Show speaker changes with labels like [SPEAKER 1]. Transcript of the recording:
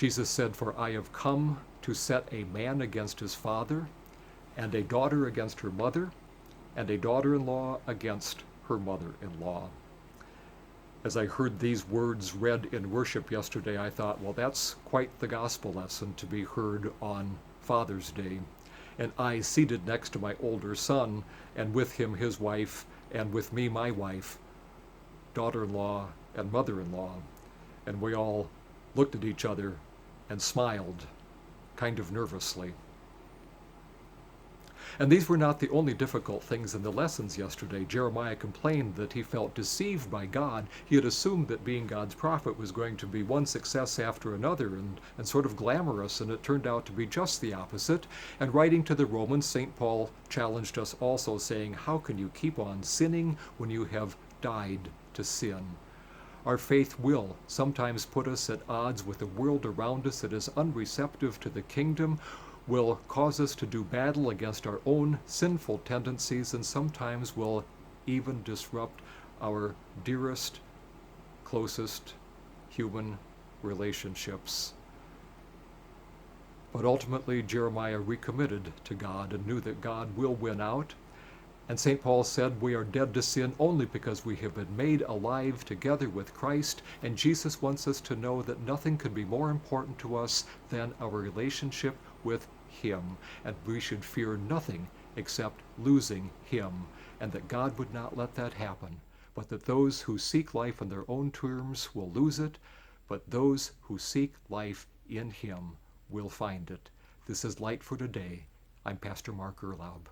[SPEAKER 1] Jesus said, "For I have come to set a man against his father, and a daughter against her mother, and a daughter-in-law against her mother-in-law." As I heard these words read in worship yesterday, I thought, well, that's quite the gospel lesson to be heard on Father's Day. And I, seated next to my older son, and with him his wife, and with me my wife, daughter-in-law and mother-in-law, and we all looked at each other and smiled, kind of nervously. And these were not the only difficult things in the lessons yesterday. Jeremiah complained that he felt deceived by God. He had assumed that being God's prophet was going to be one success after another and sort of glamorous, and it turned out to be just the opposite. And writing to the Romans, St. Paul challenged us also, saying, "How can you keep on sinning when you have died to sin?" Our faith will sometimes put us at odds with the world around us that is unreceptive to the kingdom, will cause us to do battle against our own sinful tendencies, and sometimes will even disrupt our dearest, closest human relationships. But ultimately, Jeremiah recommitted to God and knew that God will win out. And St. Paul said, we are dead to sin only because we have been made alive together with Christ, and Jesus wants us to know that nothing could be more important to us than our relationship with Him, and we should fear nothing except losing Him, and that God would not let that happen, but that those who seek life on their own terms will lose it, but those who seek life in Him will find it. This is Light for Today. I'm Pastor Mark Erlaub.